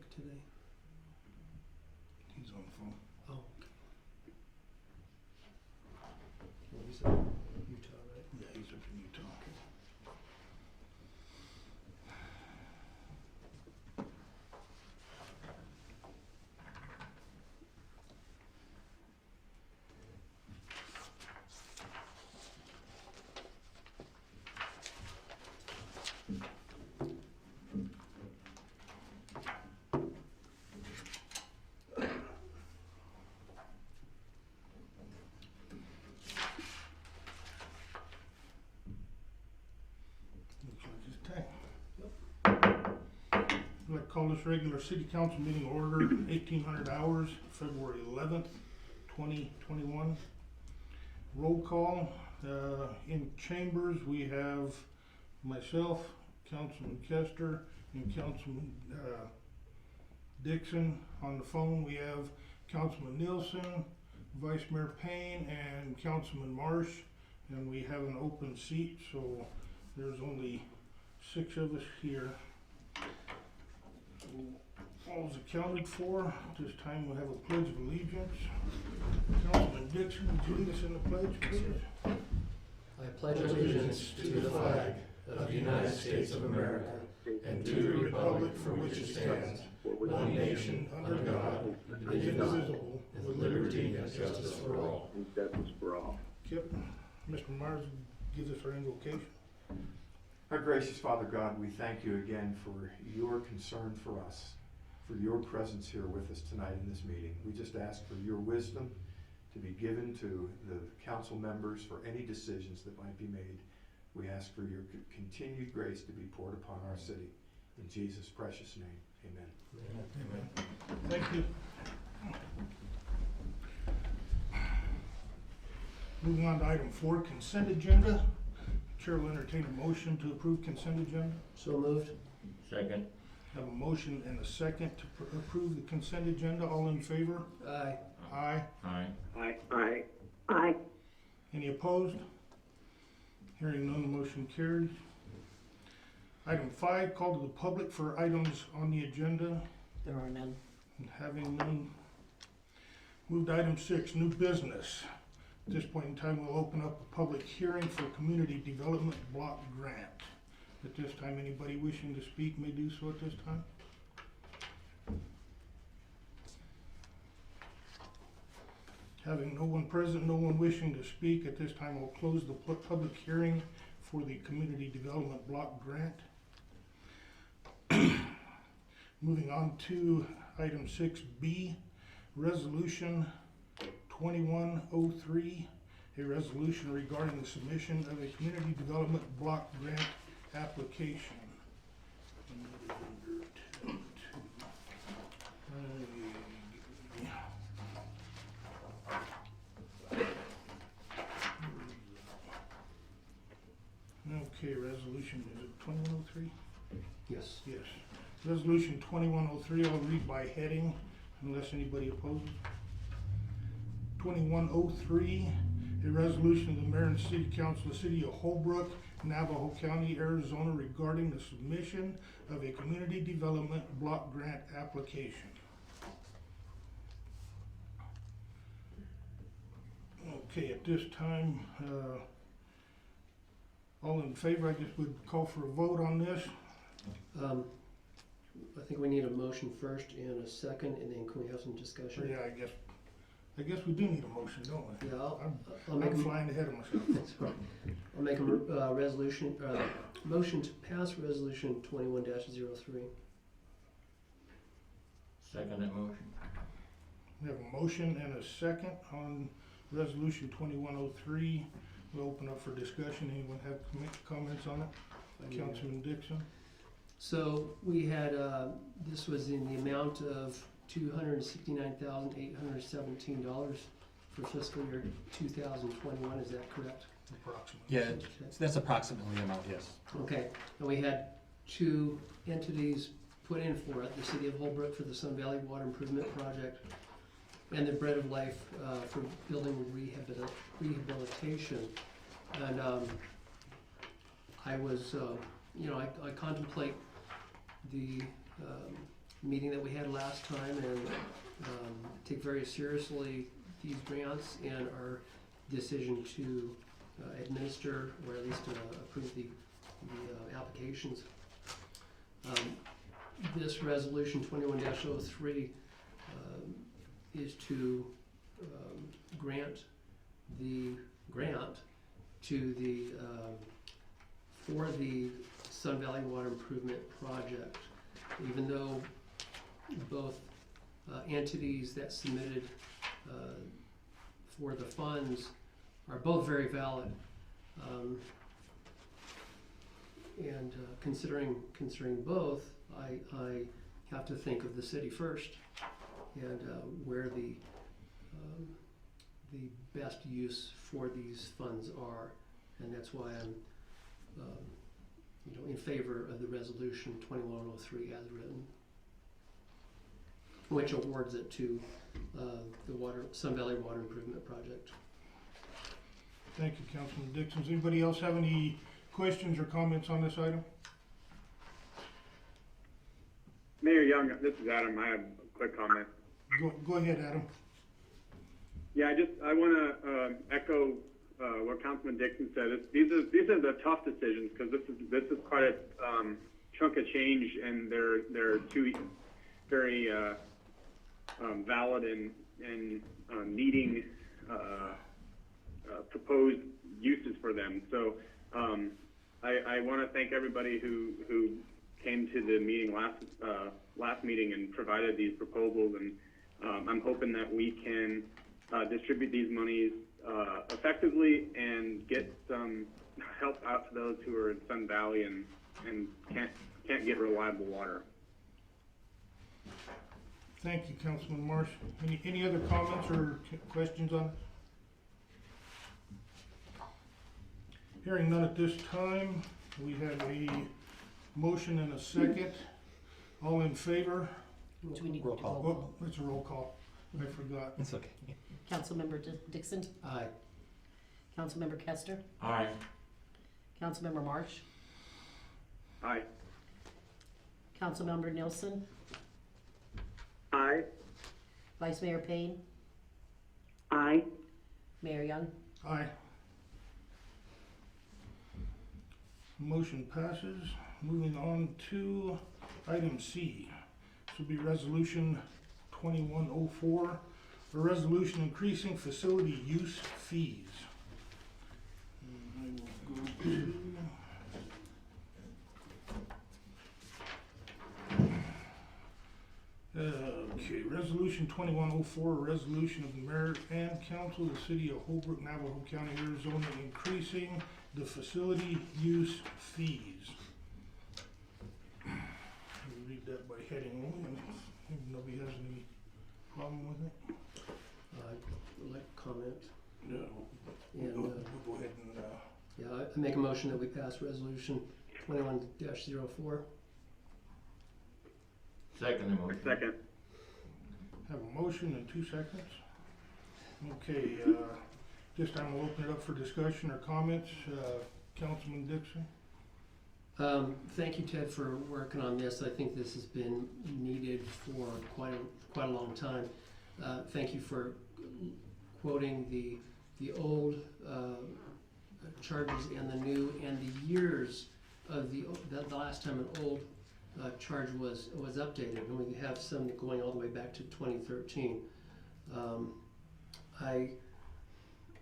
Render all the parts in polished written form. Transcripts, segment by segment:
today? He's on the phone. Oh. Well, he's in Utah, right? Yeah, he's up in Utah. Looks like his time. I'd like to call this regular city council meeting order, 1800 hours, February 11th, 2021. Roll call, in chambers we have myself, Councilman Kester, and Councilman Dixon. On the phone we have Councilman Nielsen, Vice Mayor Payne, and Councilman Marsh. And we have an open seat, so there's only 6 of us here. So all's accounted for. This time we'll have a pledge of allegiance. Councilman Dixon, would you lead us in the pledge, please? I pledge allegiance to the flag of the United States of America and to the republic for which it stands, one nation under God, indivisible, with liberty and justice for all. Kip, Mr. Myers, give us our invocation. Our gracious Father God, we thank you again for your concern for us, for your presence here with us tonight in this meeting. We just ask for your wisdom to be given to the council members for any decisions that might be made. We ask for your continued grace to be poured upon our city. In Jesus' precious name, amen. Amen. Thank you. Moving on to item 4, consent agenda. Chair will entertain a motion to approve consent agenda. So moved. Second. Have a motion and a second to approve the consent agenda. All in favor? Aye. Aye. Aye. Aye. Aye. Aye. Any opposed? Hearing none, the motion carries. Item 5, call to the public for items on the agenda. There are none. And having none, move to item 6, new business. At this point in time, we'll open up a public hearing for community development block grant. At this time, anybody wishing to speak may do so at this time. Having no one present, no one wishing to speak, at this time I'll close the public hearing for the community development block grant. Moving on to item 6B, resolution 2103, a resolution regarding the submission of a community development block grant application. Okay, resolution, is it 2103? Yes. Yes. Resolution 2103, I'll read by heading unless anybody opposes. 2103, a resolution of the Mayor and City Council of the City of Holbrook, Navajo County, Arizona regarding the submission of a community development block grant application. Okay, at this time, all in favor, I just would call for a vote on this. I think we need a motion first and a second, and then can we have some discussion? Yeah, I guess we do need a motion, don't we? Yeah, I'll I'm make a flying ahead of myself. That's right. I'll make a motion to pass resolution 21-03. Second that motion. We have a motion and a second on resolution 2103. We'll open up for discussion. Anyone have comments on it? Councilman Dixon? So we had, this was in the amount of $269,817 for fiscal year 2021, is that correct? Approximately. Yeah, that's approximately the amount, yes. Okay, and we had 2 entities put in for it, the City of Holbrook for the Sun Valley Water Improvement Project and the Bread of Life for building rehabilitation. And I was, I contemplate the meeting that we had last time and take very seriously these grants and our decision to administer, or at least approve the applications. This resolution 21-03 is to grant the grant to the for the Sun Valley Water Improvement Project, even though both entities that submitted for the funds are both very valid. And considering both, I have to think of the city first and where the best use for these funds are, and that's why I'm in favor of the resolution 2103 as written, which awards it to the Sun Valley Water Improvement Project. Thank you, Councilman Dixon. Does anybody else have any questions or comments on this item? Mayor Young, this is Adam. I have a quick comment. Go ahead, Adam. Yeah, I want to echo what Councilman Dixon said. These are the tough decisions because this is quite a chunk of change, and they're two very valid and needing proposed uses for them. So I want to thank everybody who came to the meeting last meeting and provided these proposals, and I'm hoping that we can distribute these monies effectively and get some help out to those who are in Sun Valley and can't get reliable water. Thank you, Councilman Marsh. Any other comments or questions on it? Hearing none at this time, we have a motion and a second. All in favor? Do we need Roll to call. roll Oh, it's a roll call. I forgot. It's okay. Councilmember Dixon, Aye. Councilmember Kester, Aye. Councilmember Marsh, Aye. Councilmember Nielsen, Aye. Vice Mayor Payne, Aye. Mayor Young. Aye. Motion passes. Moving on to item C. This will be resolution 2104, a resolution increasing facility use fees. And I will go to okay, resolution 2104, a resolution of the mayor and council of the city of Holbrook, Navajo County, Arizona, increasing the facility use fees. We'll read that by heading only, if nobody has any problem with it. I would like to comment. No. And, We'll go ahead and, Yeah, I make a motion that we pass resolution 21-04. Second the motion. Second. have a motion in 2 seconds. Okay, this time we'll open it up for discussion or comments. Councilman Dixon? Thank you, Ted, for working on this. I think this has been needed for quite a long time. Thank you for quoting the old charges and the new, and the years of the last time an old charge was updated, and we have some going all the way back to 2013. I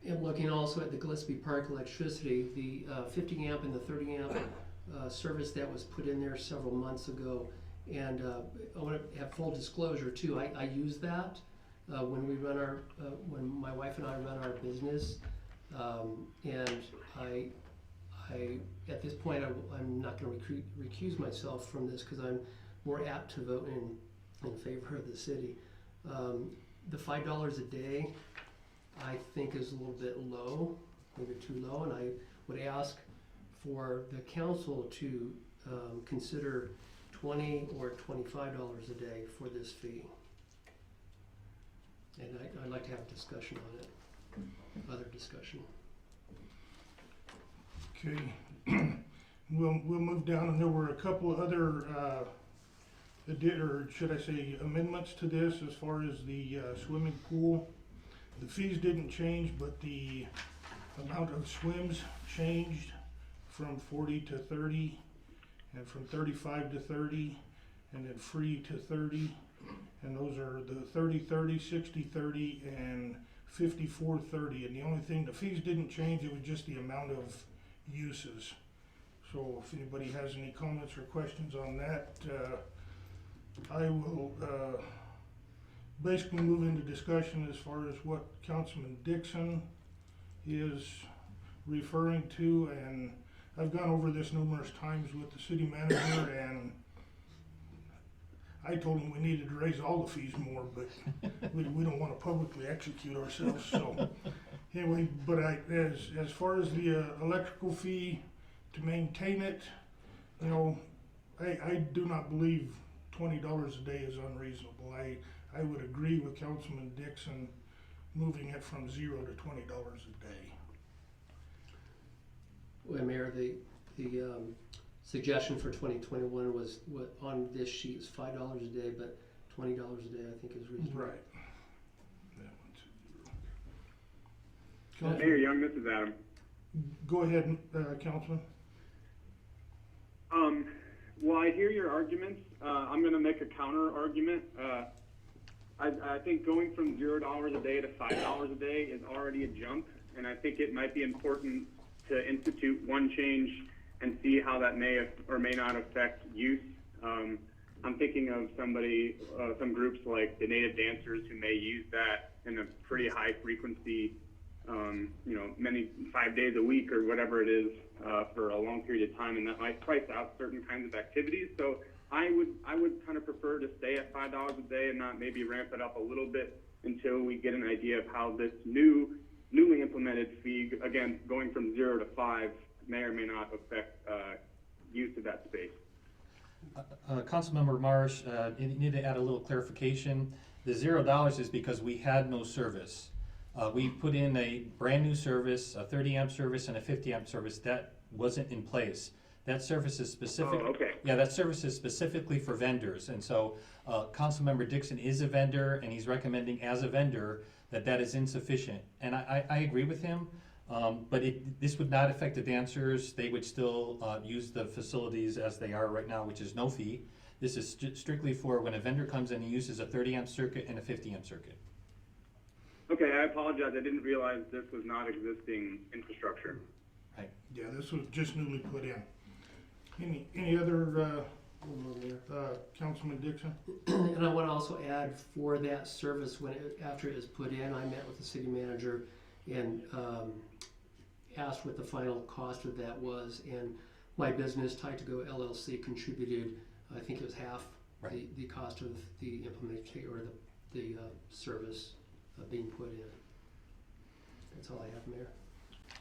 am looking also at the Gillespie Park electricity, the 50 amp and the 30 amp service that was put in there several months ago, and I want to have full disclosure too. I use that when we run our when my wife and I run our business, and I at this point I'm not going to recuse myself from this because I'm more apt to vote in favor of the city. The $5 a day I think is a little bit low, maybe too low, and I would ask for the council to consider $20 or $25 a day for this fee. And I'd like to have a discussion on it, other discussion. Okay, we'll move down, and there were a couple of other or should I say amendments to this as far as the swimming pool. The fees didn't change, but the amount of swims changed from 40 to 30, and from 35 to 30, and then free to 30. And those are the 30-30, 60-30, and 54-30. And the only thing, the fees didn't change, it was just the amount of uses. So if anybody has any comments or questions on that, I will basically move into discussion as far as what Councilman Dixon is referring to. And I've gone over this numerous times with the city manager, and I told him we needed to raise all the fees more, but we don't want to publicly execute ourselves. So anyway, but as far as the electrical fee to maintain it, you know, I do not believe $20 a day is unreasonable. I would agree with Councilman Dixon moving it from $0 to $20 a day. Well, Mayor, the suggestion for 2021 was what on this sheet is $5 a day, but $20 a day I think is reasonable. Right. That one's Mayor Young, this is Adam. Go ahead, Councilman. Well, I hear your arguments. I'm going to make a counter argument. I think going from $0 a day to $5 a day is already a jump, and I think it might be important to institute one change and see how that may or may not affect use. I'm thinking of some groups like the Native Dancers who may use that in a pretty high frequency, many 5 days a week or whatever it is for a long period of time, and that might price out certain kinds of activities. So I would kind of prefer to stay at $5 a day and not maybe ramp it up a little bit until we get an idea of how this newly implemented fee, again, going from 0 to 5, may or may not affect use of that space. Councilmember Marsh, you need to add a little clarification. The $0 is because we had no service. We put in a brand new service, a 30 amp service and a 50 amp service that wasn't in place. That service is specific. Oh, okay. Yeah, that service is specifically for vendors, and so Councilmember Dixon is a vendor, and he's recommending as a vendor that is insufficient. And I agree with him, but this would not affect the dancers. They would still use the facilities as they are right now, which is no fee. This is strictly for when a vendor comes in and uses a 30 amp circuit and a 50 amp circuit. Okay, I apologize. I didn't realize this was not existing infrastructure. Right. Yeah, this was just newly put in. Any other Councilman Dixon? And I want to also add for that service, after it is put in, I met with the city manager and asked what the final cost of that was, and my business, Ty2Go LLC, contributed, I think it was half the cost of the implementation or the service being put in. That's all I have, Mayor.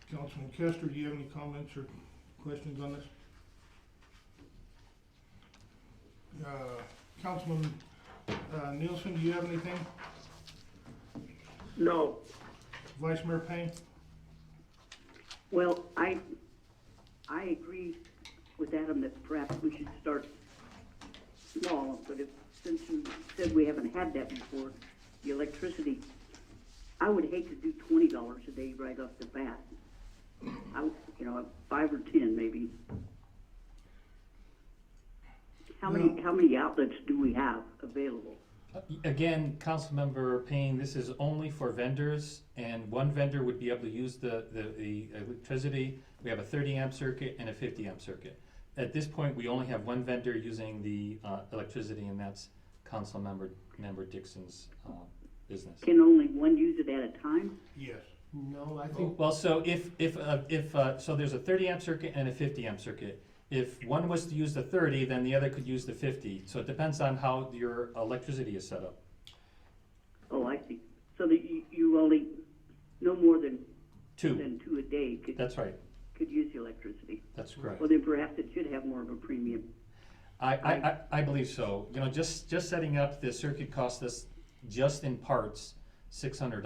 Councilman Kester, do you have any comments or questions on this? Councilman Nielsen, do you have anything? No. Vice Mayor Payne? Well, I agree with Adam that perhaps we should start small, but since you said we haven't had that before, the electricity, I would hate to do $20 a day right off the bat. I 5 or 10 maybe. How many outlets do we have available? Again, Councilmember Payne, this is only for vendors, and one vendor would be able to use the electricity. We have a 30 amp circuit and a 50 amp circuit. At this point, we only have one vendor using the electricity, and that's Councilmember Dixon's business. Can only one use it at a time? Yes. No, I think Well, so if so there's a 30 amp circuit and a 50 amp circuit. If one was to use the 30, then the other could use the 50. So it depends on how your electricity is set up. Oh, I see. So that you only, no more than Two. two a day That's right. could use the electricity. That's correct. Well, then perhaps it should have more of a premium. I believe so. You know, just setting up the circuit cost us just in parts $600.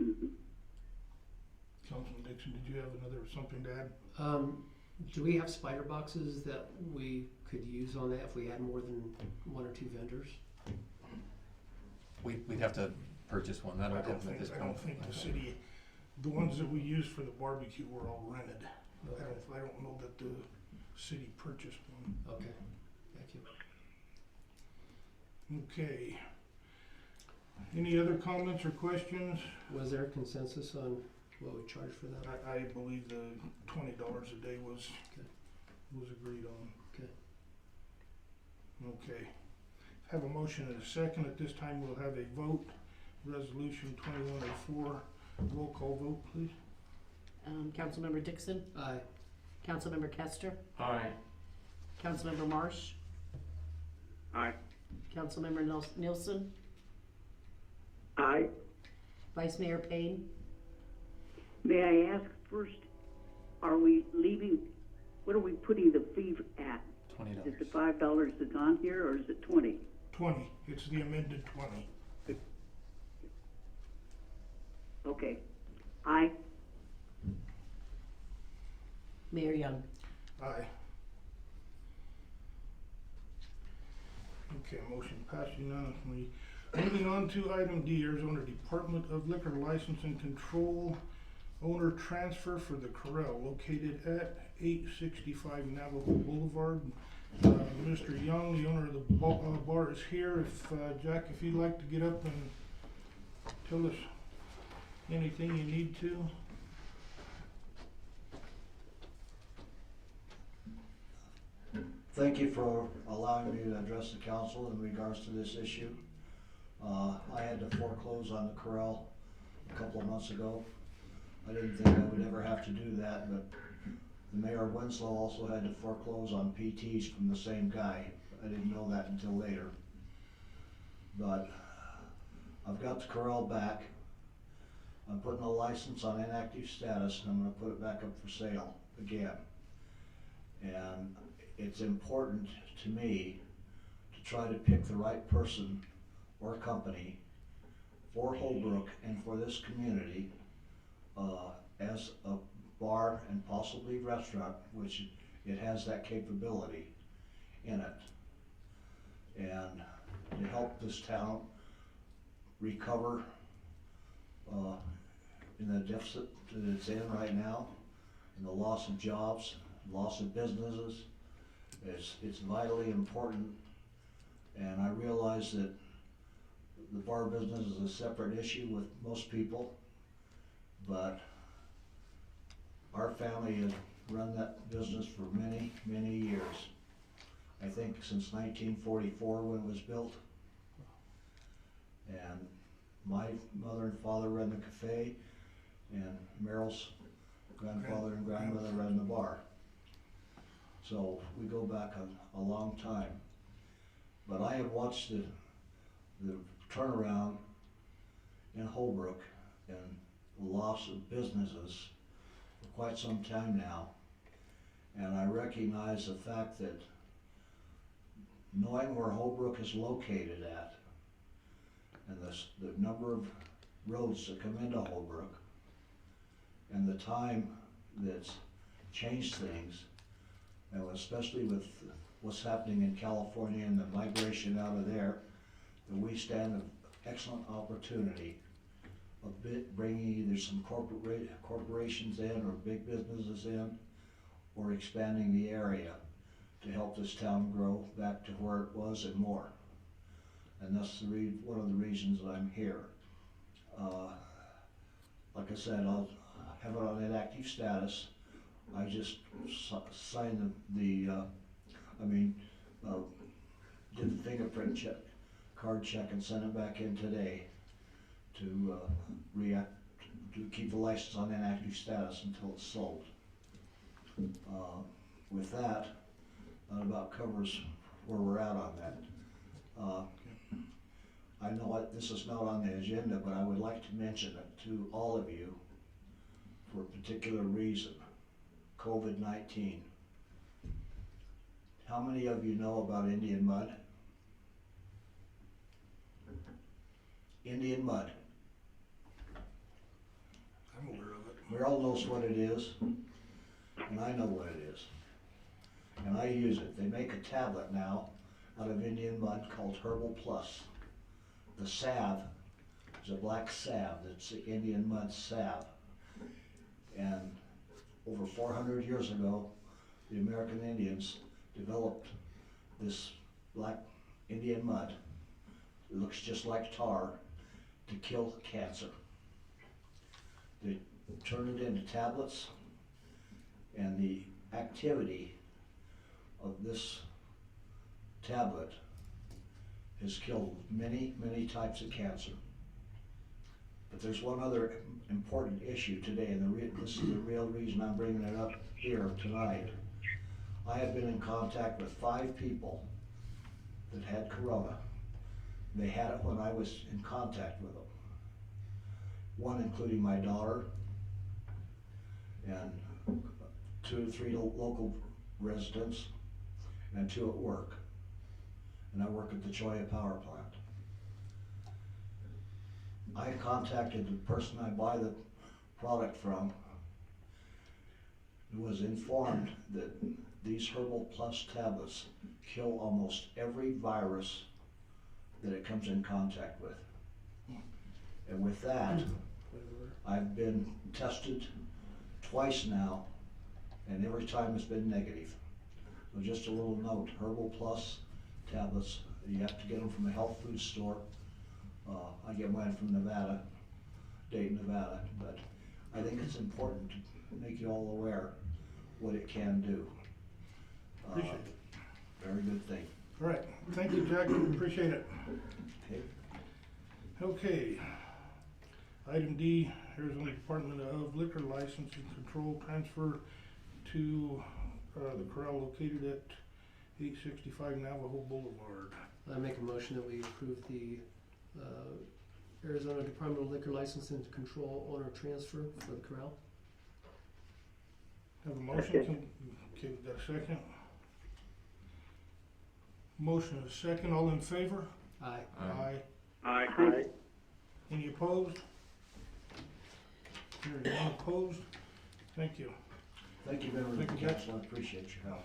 Mm-hmm. Councilman Dixon, did you have something to add? do we have spider boxes that we could use on that if we had more than one or two vendors? We'd have to purchase one, I don't have them at this I point. don't think the city, the ones that we used for the barbecue were all rented. I don't know that the city purchased one. Okay, thank you. Okay. Any other comments or questions? Was there consensus on what we charge for that? I believe the $20 a day was agreed on. Okay. Okay. Have a motion and a second. At this time, we'll have a vote. Resolution 2104. Roll call vote, please. Councilmember Dixon, Aye. Councilmember Kester, Aye. Councilmember Marsh, Aye. Councilmember Nielsen, Aye. Vice Mayor Payne, May I ask first, are we leaving, what are we putting the fee at? $20. Is it the $5 that's on here, or is it 20? 20. It's the amended 20. Okay. Aye. Mayor Young. Aye. Okay, motion passed unanimously. Moving on to item D, Arizona Department of Liquor License and Control owner transfer for the Corral located at 865 Navajo Boulevard. Mr. Young, the owner of the bar, is here. Jack, if you'd like to get up and tell us anything you need to. Thank you for allowing me to address the council in regards to this issue. I had to foreclose on the corral a couple of months ago. I didn't think I would ever have to do that, but the Mayor of Winslow also had to foreclose on PTs from the same guy. I didn't know that until later. But I've got the corral back. I'm putting a license on inactive status, and I'm gonna put it back up for sale again. And it's important to me to try to pick the right person or company for Holbrook and for this community as a bar and possibly restaurant, which it has that capability in it. And to help this town recover in the deficit that it's in right now, and the loss of jobs, loss of businesses, it's vitally important. And I realize that the bar business is a separate issue with most people, but our family has run that business for many, many years. I think since 1944 when it was built. And my mother and father ran the cafe, and Meryl's grandfather and grandmother ran the bar. So we go back a long time. But I have watched the turnaround in Holbrook and the loss of businesses for quite some time now. And I recognize the fact that knowing where Holbrook is located at, and the number of roads that come into Holbrook, and the time that's changed things, and especially with what's happening in California and the migration out of there, that we stand an excellent opportunity of bringing either some corporations in or big businesses in, or expanding the area to help this town grow back to where it was and more. And that's one of the reasons that I'm here. Like I said, I'll have it on inactive status. I just signed did the fingerprint card check and sent it back in today to keep the license on inactive status until it's sold. With that about covers where we're at on that. I know this is not on the agenda, but I would like to mention it to all of you for a particular reason. COVID-19. How many of you know about Indian mud? Indian mud. I'm aware of it. Merrill knows what it is, and I know what it is. and I use it. They make a tablet now out of Indian mud called Herbal Plus. The salve is a black salve. It's the Indian mud salve. And over 400 years ago, the American Indians developed this black Indian mud. It looks just like tar to kill cancer. They turn it into tablets, and the activity of this tablet has killed many, many types of cancer. But there's one other important issue today, and this is the real reason I'm bringing it up here tonight. I have been in contact with 5 people that had corona. They had it when I was in contact with them. One including my daughter, and 2 or 3 local residents, and 2 at work. And I work at the Choya Power Plant. I contacted the person I buy the product from, who was informed that these Herbal Plus tablets kill almost every virus that it comes in contact with. And with that, I've been tested twice now, and every time it's been negative. So just a little note, Herbal Plus tablets, you have to get them from a health food store. I get mine from Nevada, Dayton, Nevada, but I think it's important to make you all aware what it can do. Appreciate it. Very good thing. All right, thank you, Jack, appreciate it. Okay. Okay. Item D, Arizona Department of Liquor License and Control transfer to the corral located at 865 Navajo Boulevard. I make a motion that we approve the Arizona Department of Liquor License and Control owner transfer for the corral. Have a motion, okay, we got a second? Motion is second, all in favor? Aye. Aye. Aye. Any opposed? Hearing none opposed, thank you. Thank you, members of the Thank you, Jack. council, I appreciate your help.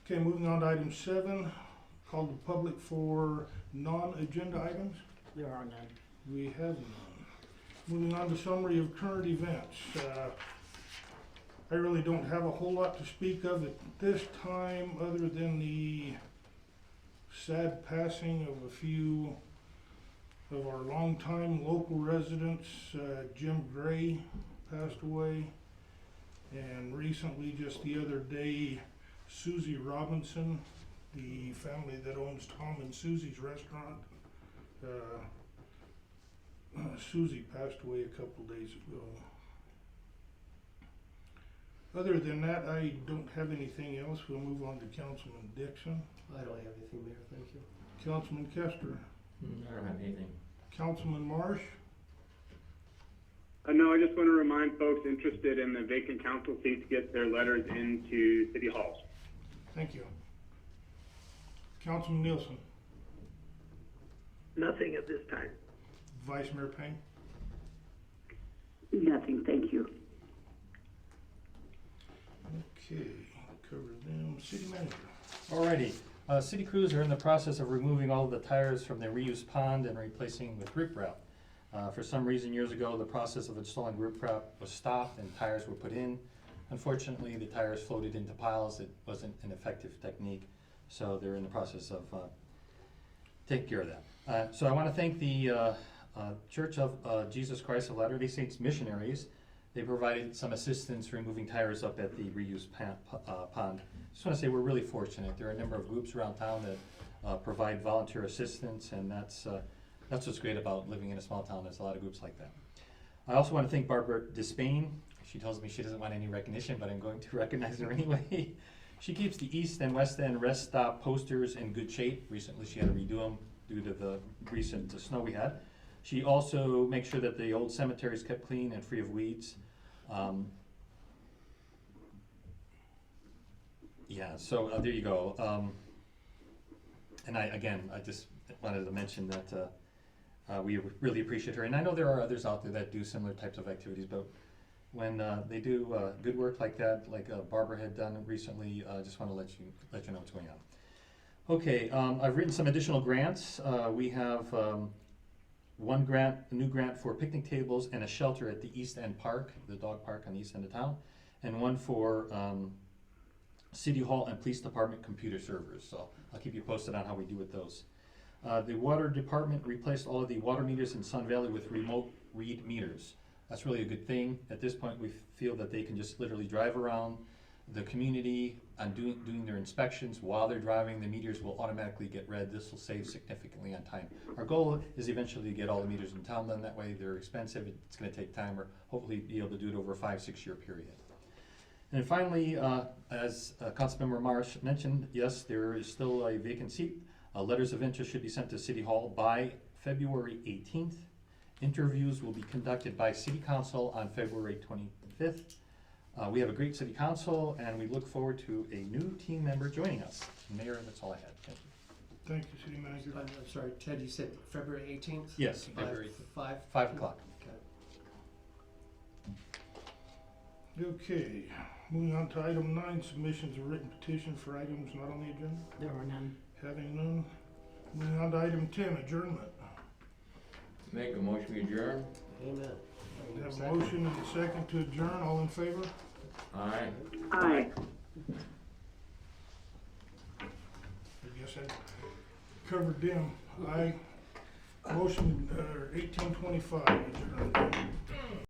Okay, moving on to item 7, call the public for non-agenda items. There are none. We have none. Moving on to summary of current events. I really don't have a whole lot to speak of at this time, other than the sad passing of a few of our longtime local residents. Jim Gray passed away, and recently, just the other day, Susie Robinson, the family that owns Tom and Susie's restaurant. Susie passed away a couple days ago. Other than that, I don't have anything else. We'll move on to Councilman Dixon. I don't have anything, Mayor, thank you. Councilman Kester. I don't have anything. Councilman Marsh. No, I just want to remind folks interested in the vacant council seats to get their letters into City Hall. Thank you. Councilman Nielsen. Nothing at this time. Vice Mayor Payne. Nothing, thank you. Okay, cover them. City Manager. Alrighty, city crews are in the process of removing all of the tires from their reused pond and replacing with riprap. For some reason years ago, the process of installing riprap was stopped and tires were put in. Unfortunately, the tires floated into piles. It wasn't an effective technique, so they're in the process of taking care of that. So I want to thank the Church of Jesus Christ of Latter-day Saints missionaries. They provided some assistance removing tires up at the reused pond. Just want to say we're really fortunate. There are a number of groups around town that provide volunteer assistance, and that's what's great about living in a small town. There's a lot of groups like that. I also want to thank Barbara Despain. She tells me she doesn't want any recognition, but I'm going to recognize her anyway. She keeps the East and West End rest stop posters in good shape. Recently she had to redo them due to the recent snow we had. She also makes sure that the old cemetery is kept clean and free of weeds. Yeah, so there you go. And I just wanted to mention that we really appreciate her. And I know there are others out there that do similar types of activities, but when they do good work like that, like Barbara had done recently. Just want to let you know what's going on. Okay, I've written some additional grants. We have one grant, a new grant for picnic tables and a shelter at the East End Park, the dog park on the east end of town, and one for City Hall and Police Department computer servers. So I'll keep you posted on how we do with those. The Water Department replaced all of the water meters in Sun Valley with remote read meters. That's really a good thing. At this point, we feel that they can just literally drive around the community and doing their inspections. While they're driving, the meters will automatically get read. This will save significantly on time. Our goal is eventually to get all the meters in town done that way. They're expensive. It's going to take time. We're hopefully be able to do it over a 5-6 year period. And finally, as Councilmember Marsh mentioned, yes, there is still a vacant seat. Letters of interest should be sent to City Hall by February 18th. Interviews will be conducted by City Council on February 25th. We have a great City Council, and we look forward to a new team member joining us. Mayor, that's all I had. Thank you. Thank you, City Manager. I'm sorry, Ted, you said February 18th? Yes, February 5? 5 o'clock. Okay. Okay, moving on to item 9, submissions of written petitions for items not on the agenda. There are none. Having none. Moving on to item 10, adjournment. Make a motion to adjourn? Amen. We have a motion and a second to adjourn. All in favor? Aye. Aye. I guess I covered them. Aye. Motion, 1825, adjourned.